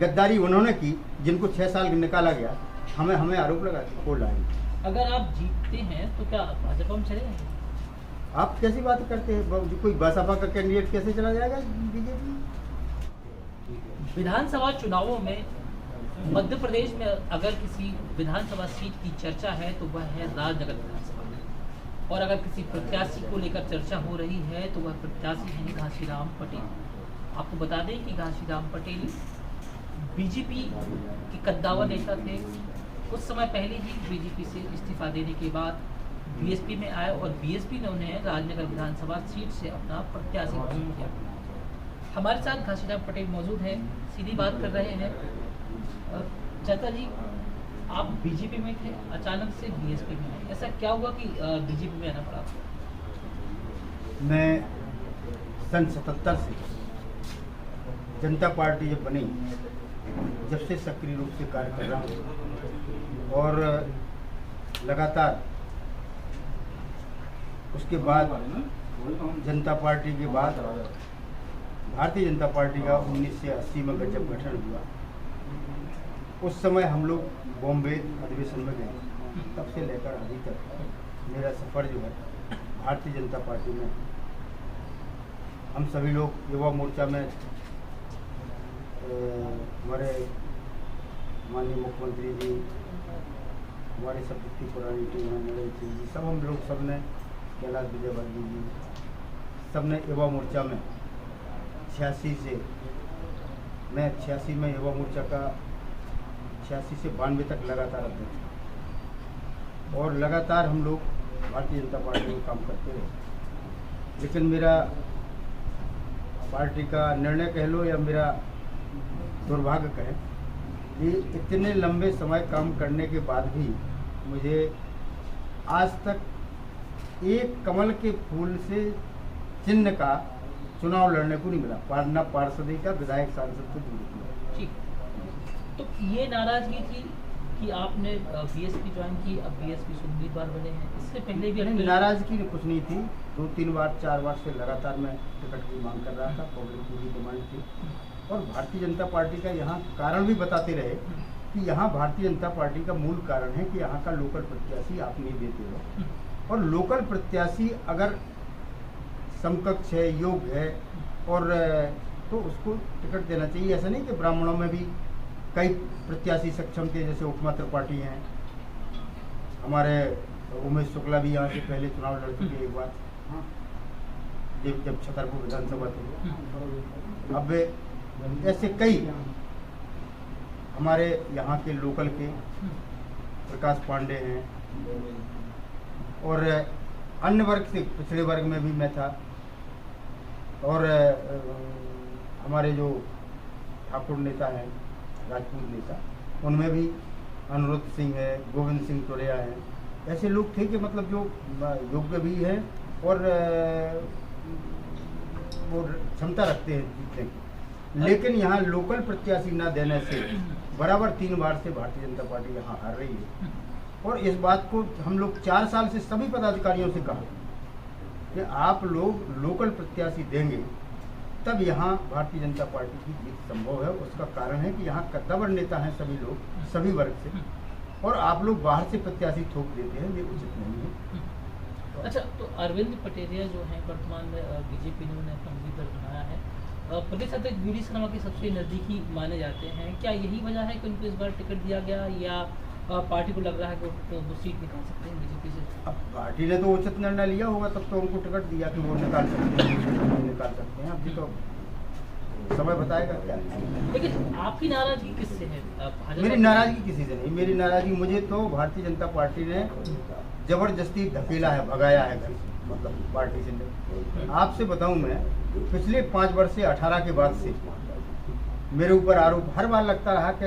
गद्दारी उन्होंने की, जिनको 6 साल निकाला गया, हमें आरोप लगा कोर्ट लाएंगे। अगर आप जीतते हैं तो क्या भाजपा में चले जाएंगे? आप कैसी बात करते हैं? कोई बसपा का कैंडिडेट कैसे चला जाएगा बीजेपी? विधानसभा चुनावों में मध्य प्रदेश में अगर किसी विधानसभा सीट की चर्चा है तो वह है राजनगर विधानसभा में, और अगर किसी प्रत्याशी को लेकर चर्चा हो रही है तो वह प्रत्याशी है घासीराम पटेल। आपको बता दें कि घासीराम पटेल बीजेपी के कद्दावर नेता थे। कुछ समय पहले ही बीजेपी से इस्तीफा देने के बाद बीएसपी में आए और बीएसपी ने उन्हें राजनगर विधानसभा सीट से अपना प्रत्याशी घोषित किया। हमारे साथ घासीराम पटेल मौजूद हैं, सीधी बात कर रहे हैं। चाचा जी, आप बीजेपी में थे, अचानक से बीएसपी में आए, ऐसा क्या हुआ कि बीजेपी में आना पड़ा? मैं सन 77 से जनता पार्टी जब बनी, जब से सक्रिय रूप से कार्य कर रहा हूँ, और लगातार उसके बाद जनता पार्टी के बाद भारतीय जनता पार्टी का 1980 में जब गठन हुआ, उस समय हम लोग बॉम्बे अधिवेशन में गए। तब से लेकर अभी तक मेरा सफ़र जो है भारतीय जनता पार्टी में। हम सभी लोग युवा मोर्चा में हमारे माननीय मुख्यमंत्री जी, हमारे सब की पुरानी टीम है, नरेंद्र सिंह जी, सब हम लोग सब ने, कैलाश विजयवर्गीय जी, सब ने युवा मोर्चा में 86 से, मैं 86 में युवा मोर्चा का 86 से 92 तक लगातार अध्यक्ष था, और लगातार हम लोग भारतीय जनता पार्टी में काम करते रहे। लेकिन मेरा पार्टी का निर्णय कह लो या मेरा दुर्भाग्य कहें कि इतने लंबे समय काम करने के बाद भी मुझे आज तक एक कमल के फूल से चिन्ह का चुनाव लड़ने को नहीं मिला, ना पार्षदी का, विधायक सांसद से दूर किया। ठीक, तो ये नाराजगी थी कि आपने बीएसपी ज्वाइन की, अब बीएसपी से उम्मीदवार बने हैं, इससे पहले भी नाराजगी कुछ नहीं थी। 2-3 बार 4 बार से लगातार मैं टिकट की मांग कर रहा था, पब्लिक की भी डिमांड थी, और भारतीय जनता पार्टी का यहाँ कारण भी बताते रहे कि यहाँ भारतीय जनता पार्टी का मूल कारण है कि यहाँ का लोकल प्रत्याशी आप नहीं देते हो, और लोकल प्रत्याशी अगर समकक्ष है, योग्य है, और तो उसको टिकट देना चाहिए। ऐसा नहीं कि ब्राह्मणों में भी कई प्रत्याशी सक्षम थे, जैसे उपमा त्रिपाठी हैं, हमारे उमेश शुक्ला भी यहाँ से पहले चुनाव लड़ चुके एक बार, जब छतरपुर विधानसभा थे। अब ऐसे कई हमारे यहाँ के लोकल के प्रकाश पांडे हैं, और अन्य वर्ग से पिछड़े वर्ग में भी मैं था, और हमारे जो ठाकुर नेता हैं, राजपूत नेता, उनमें भी अनुरुद्ध सिंह है, गोविंद सिंह टोरिया है, ऐसे लोग थे कि मतलब जो योग्य भी है और वो क्षमता रखते हैं जीतने की। लेकिन यहाँ लोकल प्रत्याशी न देने से बराबर 3 बार से भारतीय जनता पार्टी यहाँ हार रही है, और इस बात को हम लोग 4 साल से सभी पदाधिकारियों से कहा कि आप लोग लोकल प्रत्याशी देंगे तब यहाँ भारतीय जनता पार्टी की जीत संभव है। उसका कारण है कि यहाँ कद्दावर नेता हैं सभी लोग, सभी वर्ग से, और आप लोग बाहर से प्रत्याशी थोप देते हैं, ये उचित नहीं है। अच्छा, तो अरविंद पटेरिया जो हैं वर्तमान में बीजेपी ने उन्हें अपना उम्मीदवार बनाया है, प्रदेश अध्यक्ष वीडी शर्मा के सबसे नज़दीकी माने जाते हैं, क्या यही वजह है कि उनको इस बार टिकट दिया गया, या पार्टी को लग रहा है कि वो सीट निकाल सकते हैं बीजेपी से? अब पार्टी ने तो उचित निर्णय लिया होगा, तब तो उनको टिकट दिया कि वो निकाल सकते हैं, निकाल सकते हैं। अभी तो समय बताएगा क्या। लेकिन आपकी नाराजगी किससे है? मेरी नाराजगी किसी से नहीं, मेरी नाराजगी मुझे तो भारतीय जनता पार्टी ने जबरदस्ती धकेला है, भगाया है घर से, मतलब पार्टी से नहीं। आपसे बताऊं, मैं पिछले 5 वर्ष से 18 के बाद से मेरे ऊपर आरोप हर बार लगता रहा कि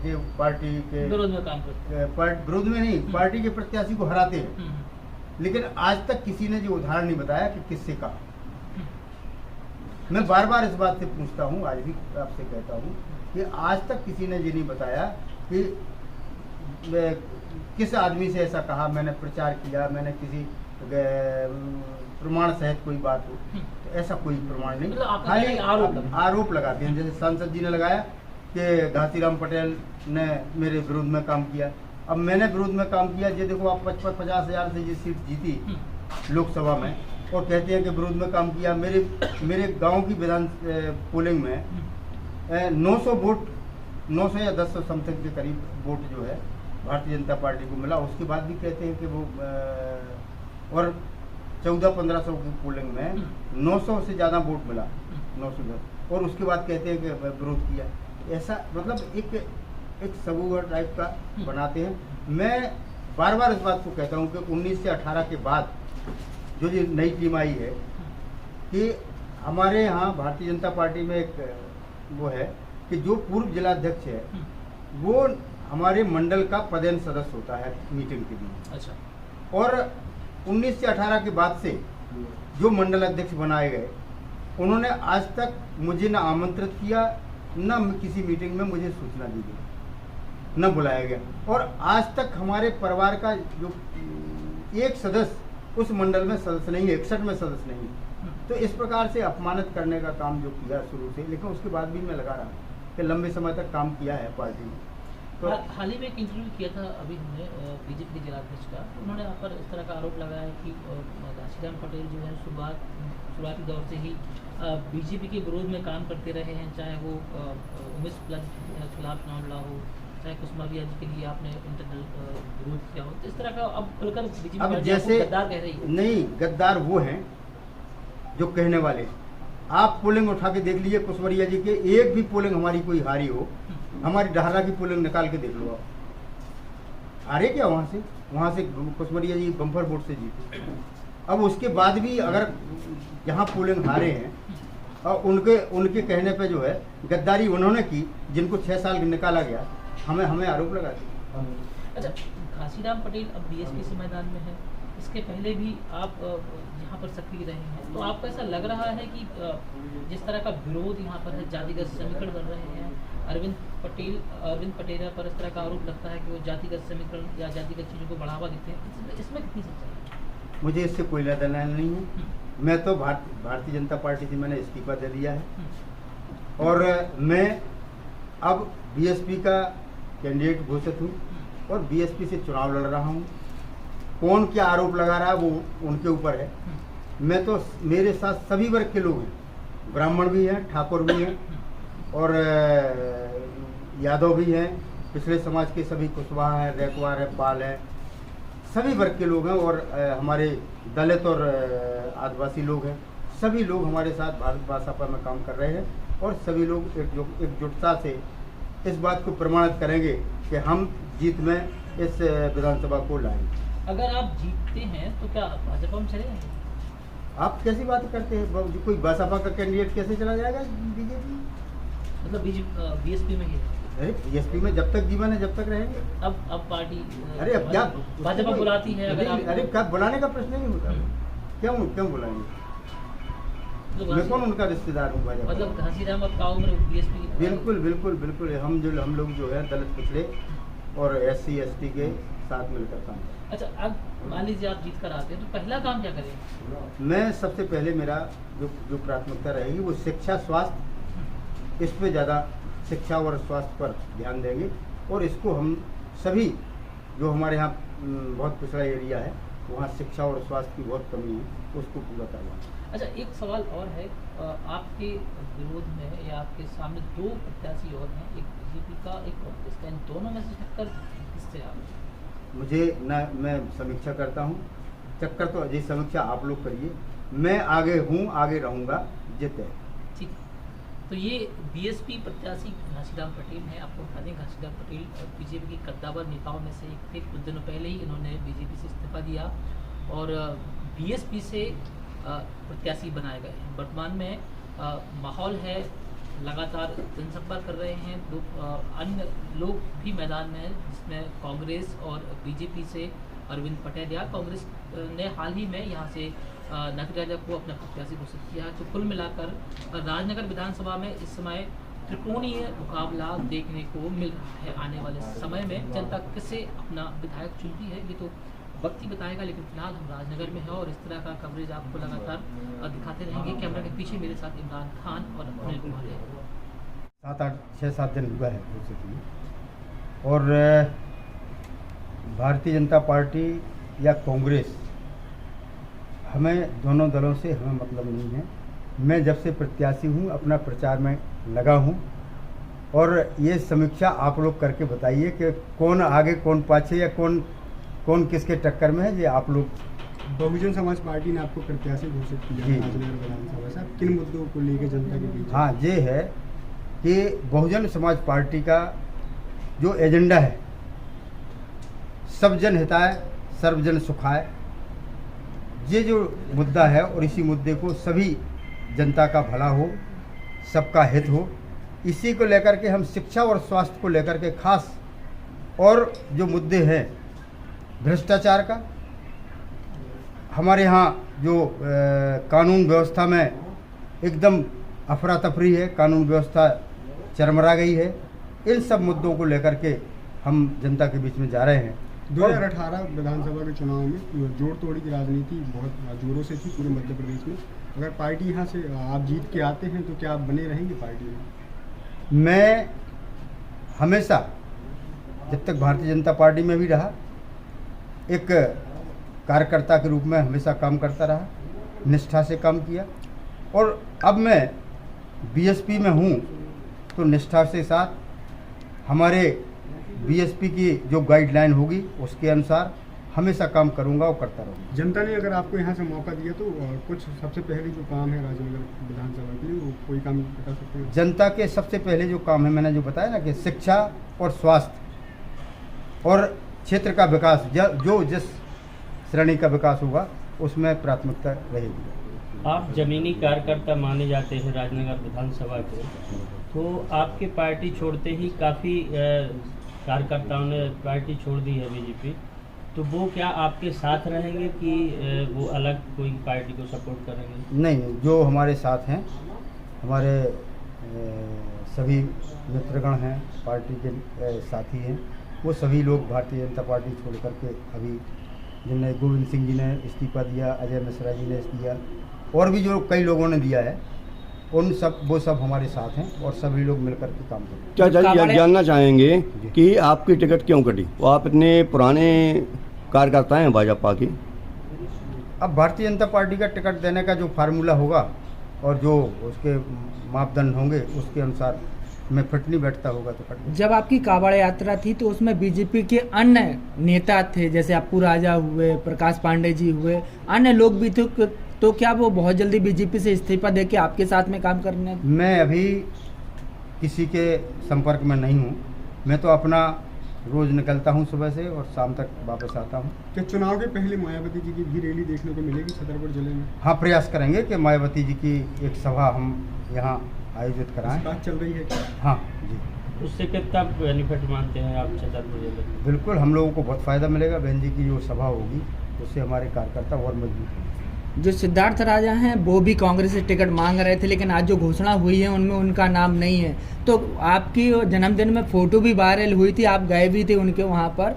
ये पार्टी के विरोध में काम करते हैं, विरोध में नहीं, पार्टी के प्रत्याशी को हराते हैं। लेकिन आज तक किसी ने जो उदाहरण नहीं बताया कि किससे कहा। मैं बार बार इस बात से पूछता हूँ, आज भी आपसे कहता हूँ कि आज तक किसी ने ये नहीं बताया कि किस आदमी से ऐसा कहा, मैंने प्रचार किया, मैंने किसी प्रमाण सहित कोई बात हो, तो ऐसा कोई प्रमाण नहीं। खाली आरोप लगाते हैं। जैसे सांसद जी ने लगाया कि घासीराम पटेल ने मेरे विरोध में काम किया। अब मैंने विरोध में काम किया, ये देखो आप 50 हज़ार से ये सीट जीती लोकसभा में, और कहते हैं कि विरोध में काम किया। मेरे गांव की विधान पोलिंग में 900 वोट, 900 या 1000 समथिंग के करीब वोट जो है भारतीय जनता पार्टी को मिला। उसके बाद भी कहते हैं कि वो और 1400-1500 की पोलिंग में 900 से ज़्यादा वोट मिला, 910, और उसके बाद कहते हैं कि विरोध किया। ऐसा मतलब एक सबूत टाइप का बनाते हैं। मैं बार बार इस बात को कहता हूँ कि 19 से 18 के बाद जो ये नई टीम आई है, कि हमारे यहाँ भारतीय जनता पार्टी में एक वो है कि जो पूर्व जिलाध्यक्ष है वो हमारे मंडल का पदेन सदस्य होता है मीटिंग के लिए। अच्छा। और 19 से 18 के बाद से जो मंडल अध्यक्ष बनाए गए, उन्होंने आज तक मुझे न आमंत्रित किया, न किसी मीटिंग में मुझे सूचना दी गई, न बुलाया गया। और आज तक हमारे परिवार का जो एक सदस्य उस मंडल में सदस्य नहीं है, 61 में सदस्य नहीं है। तो इस प्रकार से अपमानित करने का काम जो किया शुरू से, लेकिन उसके बाद भी मैं लगा रहा कि लंबे समय तक काम किया है पार्टी में। तो हाल ही में एक इंटरव्यू किया था अभी हमने बीजेपी के जिलाध्यक्ष का, उन्होंने यहाँ पर इस तरह का आरोप लगाया कि घासीराम पटेल जो है शुरुआती दौर से ही बीजेपी के विरोध में काम करते रहे हैं, चाहे वो उमेश प्लस खिलाफ चुनाव लड़ा हो, चाहे कुसुमारिया जी के लिए आपने इंटरनल विरोध किया हो। तो इस तरह का अब खुलकर बीजेपी जैसे गद्दार कह रही है। नहीं, गद्दार वो हैं जो कहने वाले। आप पोलिंग उठा के देख लीजिए कुसुमारिया जी के, एक भी पोलिंग हमारी कोई हारी हो, हमारी डहरा की पोलिंग निकाल के देख लो आप, हारे क्या वहाँ से कुसुमारिया जी बम्पर वोट से जीते। अब उसके बाद भी अगर यहाँ पोलिंग हारे हैं और उनके कहने पे जो है गद्दारी उन्होंने की, जिनको 6 साल निकाला गया, हमें आरोप लगाते। अच्छा, घासीराम पटेल अब बीएसपी से मैदान में है, इसके पहले भी आप यहाँ पर सक्रिय रहे हैं, तो आपको ऐसा लग रहा है कि जिस तरह का विरोध यहाँ पर है, जातिगत समीकरण बन रहे हैं, अरविंद पटेल पर इस तरह का आरोप लगता है कि वो जातिगत समीकरण या जातिगत चीज़ों को बढ़ावा देते हैं, इसमें कितनी सच्चाई है? मुझे इससे कोई लेना देना नहीं है। मैं तो भारतीय जनता पार्टी से मैंने इस्तीफा दे दिया है, और मैं अब बीएसपी का कैंडिडेट घोषित हूँ और बीएसपी से चुनाव लड़ रहा हूँ। कौन क्या आरोप लगा रहा है वो उनके ऊपर है। मैं तो, मेरे साथ सभी वर्ग के लोग हैं, ब्राह्मण भी हैं, ठाकुर भी हैं, और यादव भी हैं, पिछड़े समाज के सभी कुशवाहा हैं, रैकवार है, पाल है, सभी वर्ग के लोग हैं, और हमारे दलित और आदिवासी लोग हैं। सभी लोग हमारे साथ भारत भाजपा में काम कर रहे हैं, और सभी लोग एकजुटता से इस बात को प्रमाणित करेंगे कि हम जीत में इस विधानसभा को लाएंगे। अगर आप जीतते हैं तो क्या भाजपा में चले जाएंगे? आप कैसी बात करते हैं? कोई भाजपा का कैंडिडेट कैसे चला जाएगा बीजेपी? मतलब बीएसपी में ही? अरे बीएसपी में जब तक जीवन है, जब तक रहेंगे। अब पार्टी, अरे अब क्या भाजपा बुलाती है? अरे क्या बुलाने का प्रश्न नहीं होता, क्यों बुलाएंगे? मैं कौन उनका रिश्तेदार हूँ भाजपा? मतलब घासीराम अब का उम्र बीएसपी? बिल्कुल हम लोग जो है दलित पिछड़े और SC ST के साथ मिलकर काम करें। अच्छा, अब मान लीजिए आप जीत कर आते हैं तो पहला काम क्या करेंगे? मैं सबसे पहले, मेरा जो प्राथमिकता रहेगी वो शिक्षा, स्वास्थ्य, इस पे ज़्यादा शिक्षा और स्वास्थ्य पर ध्यान देंगे, और इसको हम सभी जो हमारे यहाँ बहुत पिछड़ा एरिया है, वहाँ शिक्षा और स्वास्थ्य की बहुत कमी है, उसको पूरा करवाएं। अच्छा, एक सवाल और है, आपके विरोध में या आपके सामने 2 प्रत्याशी और हैं, एक बीजेपी का, एक कांग्रेस का, इन दोनों में से टक्कर किससे आ रही है? मुझे न, मैं समीक्षा करता हूँ, चक्कर तो अजय समीक्षा आप लोग करिए, मैं आगे हूँ, आगे रहूँगा, जित है। ठीक, तो ये बीएसपी प्रत्याशी घासीराम पटेल हैं। आपको बता दें, घासीराम पटेल बीजेपी के कद्दावर नेताओं में से एक थे। कुछ दिनों पहले ही इन्होंने बीजेपी से इस्तीफा दिया और बीएसपी से प्रत्याशी बनाए गए हैं। वर्तमान में माहौल है, लगातार जनसंपर्क कर रहे हैं, अन्य लोग भी मैदान में हैं, जिसमें कांग्रेस और बीजेपी से अरविंद पटेल या कांग्रेस ने हाल ही में यहाँ से नकली राजा को अपना प्रत्याशी घोषित किया है। तो कुल मिलाकर राजनगर विधानसभा में इस समय त्रिकोणीय मुकाबला देखने को मिल रहा है। आने वाले समय में जनता किसे अपना विधायक चुनती है ये तो वक्त ही बताएगा, लेकिन फिलहाल हम राजनगर में हैं और इस तरह का कवरेज आपको लगातार दिखाते रहेंगे। कैमरा के पीछे मेरे साथ इमरान खान और अनिल कुमार है। 6-7 दिन हुआ है बेसिकली। और भारतीय जनता पार्टी या कांग्रेस, हमें दोनों दलों से हमें मतलब नहीं है। मैं जब से प्रत्याशी हूँ अपना प्रचार में लगा हूँ, और ये समीक्षा आप लोग करके बताइए कि कौन आगे कौन पाछे या कौन किसके टक्कर में है। ये आप लोग। बहुजन समाज पार्टी ने आपको प्रत्याशी घोषित किया है राजनगर विधानसभा से, किन मुद्दों को लेकर जनता के बीच? हाँ, ये है कि बहुजन समाज पार्टी का जो एजेंडा है, सब जन हिताय सर्वजन सुखाय, ये जो मुद्दा है, और इसी मुद्दे को सभी जनता का भला हो, सबका हित हो, इसी को लेकर के हम शिक्षा और स्वास्थ्य को लेकर के खास, और जो मुद्दे हैं भ्रष्टाचार का, हमारे यहाँ जो कानून व्यवस्था में एकदम अफरा तफरी है, कानून व्यवस्था चरमरा गई है, इन सब मुद्दों को लेकर के हम जनता के बीच में जा रहे हैं। 2018 विधानसभा के चुनाव में जोड़ तोड़ी की राजनीति बहुत जोरों से थी पूरे मध्य प्रदेश में। अगर पार्टी यहाँ से आप जीत के आते हैं तो क्या आप बने रहेंगे पार्टी में? मैं हमेशा जब तक भारतीय जनता पार्टी में भी रहा, एक कार्यकर्ता के रूप में हमेशा काम करता रहा, निष्ठा से काम किया, और अब मैं बीएसपी में हूँ तो निष्ठा से साथ हमारे बीएसपी की जो गाइडलाइन होगी उसके अनुसार हमेशा काम करूँगा और करता रहूँगा। जनता ने अगर आपको यहाँ से मौका दिया तो कुछ सबसे पहले जो काम है राजनगर विधानसभा के लिए, वो कोई काम बता सकते हैं? जनता के सबसे पहले जो काम है, मैंने जो बताया ना, कि शिक्षा और स्वास्थ्य और क्षेत्र का विकास, जो जिस श्रेणी का विकास होगा उसमें प्राथमिकता रहेगी। आप जमीनी कार्यकर्ता माने जाते हैं राजनगर विधानसभा के, तो आपकी पार्टी छोड़ते ही काफ़ी कार्यकर्ताओं ने पार्टी छोड़ दी है बीजेपी, तो वो क्या आपके साथ रहेंगे कि वो अलग कोई पार्टी को सपोर्ट करेंगे? नहीं, जो हमारे साथ हैं, हमारे सभी मित्रगण हैं, पार्टी के साथी हैं, वो सभी लोग भारतीय जनता पार्टी छोड़ करके, अभी जिनने गोविंद सिंह जी ने इस्तीफा दिया, अजय मिश्रा जी ने दिया, और भी जो कई लोगों ने दिया है, वो सब हमारे साथ हैं, और सभी लोग मिलकर के काम करते हैं। क्या जानना चाहेंगे कि आपकी टिकट क्यों कटी? वो आप इतने पुराने कार्यकर्ता हैं भाजपा की। अब भारतीय जनता पार्टी का टिकट देने का जो फार्मूला होगा और जो उसके मापदंड होंगे उसके अनुसार मैं फिट नहीं बैठता होगा तो कट। जब आपकी कावड़ यात्रा थी तो उसमें बीजेपी के अन्य नेता थे, जैसे अप्पू राजा हुए, प्रकाश पांडे जी हुए, अन्य लोग भी थे, तो क्या वो बहुत जल्दी बीजेपी से इस्तीफा देके आपके साथ में काम करने? मैं अभी किसी के संपर्क में नहीं हूँ। मैं तो अपना रोज निकलता हूँ सुबह से और शाम तक वापस आता हूँ। क्या चुनाव के पहले मायावती जी की भी रैली देखने को मिलेगी छतरपुर जिले में? हाँ, प्रयास करेंगे कि मायावती जी की एक सभा हम यहाँ आयोजित कराएं। बात चल रही है क्या? हाँ जी। उससे कितना बेनिफिट मानते हैं आप छतरपुर जिले में? बिल्कुल, हम लोगों को बहुत फ़ायदा मिलेगा। बहन जी की जो सभा होगी उससे हमारे कार्यकर्ता और मजबूत होंगे। जो सिद्धार्थ राजा हैं वो भी कांग्रेस से टिकट मांग रहे थे, लेकिन आज जो घोषणा हुई है उनमें उनका नाम नहीं है। तो आपकी जन्मदिन में फ़ोटो भी वायरल हुई थी, आप गए भी थे उनके वहाँ पर,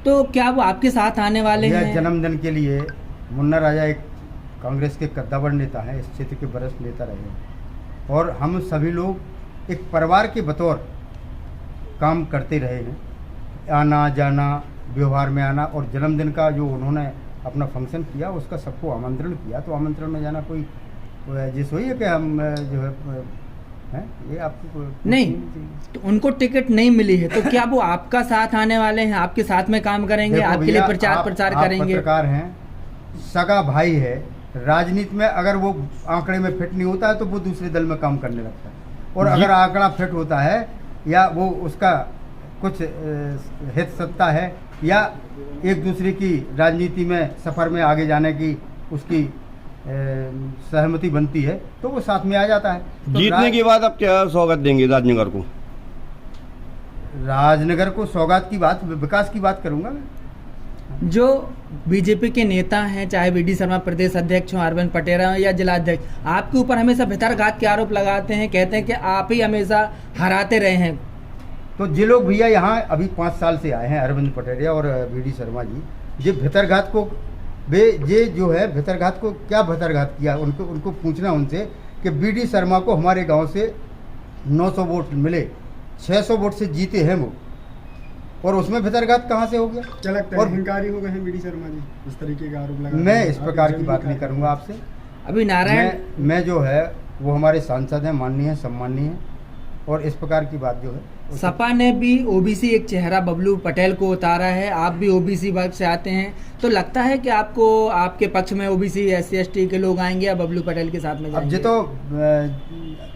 तो क्या वो आपके साथ आने वाले हैं? जन्मदिन के लिए मुन्ना राजा एक कांग्रेस के कद्दावर नेता हैं, इस क्षेत्र के वरिष्ठ नेता रहे हैं, और हम सभी लोग एक परिवार के बतौर काम करते रहे हैं। आना जाना, व्यवहार में आना, और जन्मदिन का जो उन्होंने अपना फंक्शन किया उसका सबको आमंत्रण किया, तो आमंत्रण में जाना कोई जिस हुई है कि हम जो है ये आपको नहीं, तो उनको टिकट नहीं मिली है, तो क्या वो आपका साथ आने वाले हैं, आपके साथ में काम करेंगे, आपके लिए प्रचार करेंगे? पत्रकार हैं, सगा भाई है, राजनीति में अगर वो आंकड़े में फिट नहीं होता है तो वो दूसरे दल में काम करने लगता है, और अगर आंकड़ा फिट होता है या वो उसका कुछ हित सत्ता है या एक दूसरे की राजनीति में सफ़र में आगे जाने की उसकी सहमति बनती है तो वो साथ में आ जाता है। तो जीतने के बाद आप क्या सौगात देंगे राजनगर को? राजनगर को सौगात की बात, विकास की बात करूंगा मैं। जो बीजेपी के नेता हैं, चाहे वी डी शर्मा प्रदेश अध्यक्ष हो, अरविंद पटेल हो या जिला अध्यक्ष, आपके ऊपर हमेशा भितरघात के आरोप लगाते हैं, कहते हैं कि आप ही हमेशा हराते रहे हैं। तो जे लोग भैया यहाँ अभी 5 साल से आए हैं, अरविंद पटेरिया और वी डी शर्मा जी, ये भितरघात को ये जो है भितरघात को क्या भितरघात किया, उनको पूछना उनसे कि वी डी शर्मा को हमारे गांव से 900 वोट मिले, 600 वोट से जीते हैं वो, और उसमें भितरघात कहाँ से हो गया? क्या लगता है अहंकारी हो गए हैं बीडी शर्मा जी, इस तरीके का आरोप लगा? मैं इस प्रकार की बात नहीं करूँगा आपसे। अभी नारायण मैं जो है वो हमारे सांसद हैं, माननीय हैं, सम्माननीय हैं, और इस प्रकार की बात जो है सपा ने भी ओबीसी एक चेहरा बबलू पटेल को उतारा है, आप भी ओबीसी वर्ग से आते हैं, तो लगता है कि आपको आपके पक्ष में ओबीसी SC ST के लोग आएंगे या बबलू पटेल के साथ में अब जाएंगे? ये तो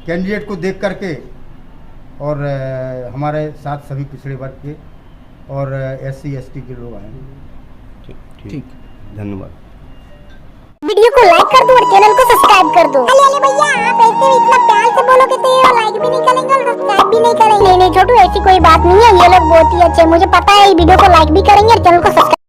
कैंडिडेट को देख करके, और हमारे साथ सभी पिछड़े वर्ग के और SC ST के लोग आएंगे। ठीक, धन्यवाद। वीडियो को लाइक कर दो और चैनल को सब्सक्राइब कर दो। अरे भैया, आप ऐसे इतना प्यार से बोलोगे तो ये लाइक भी नहीं करेंगे और सब्सक्राइब भी नहीं करेंगे। नहीं छोटू, ऐसी कोई बात नहीं है, ये लोग बहुत ही अच्छे, मुझे पता है, वीडियो को लाइक भी करेंगे और चैनल को सब्सक्राइब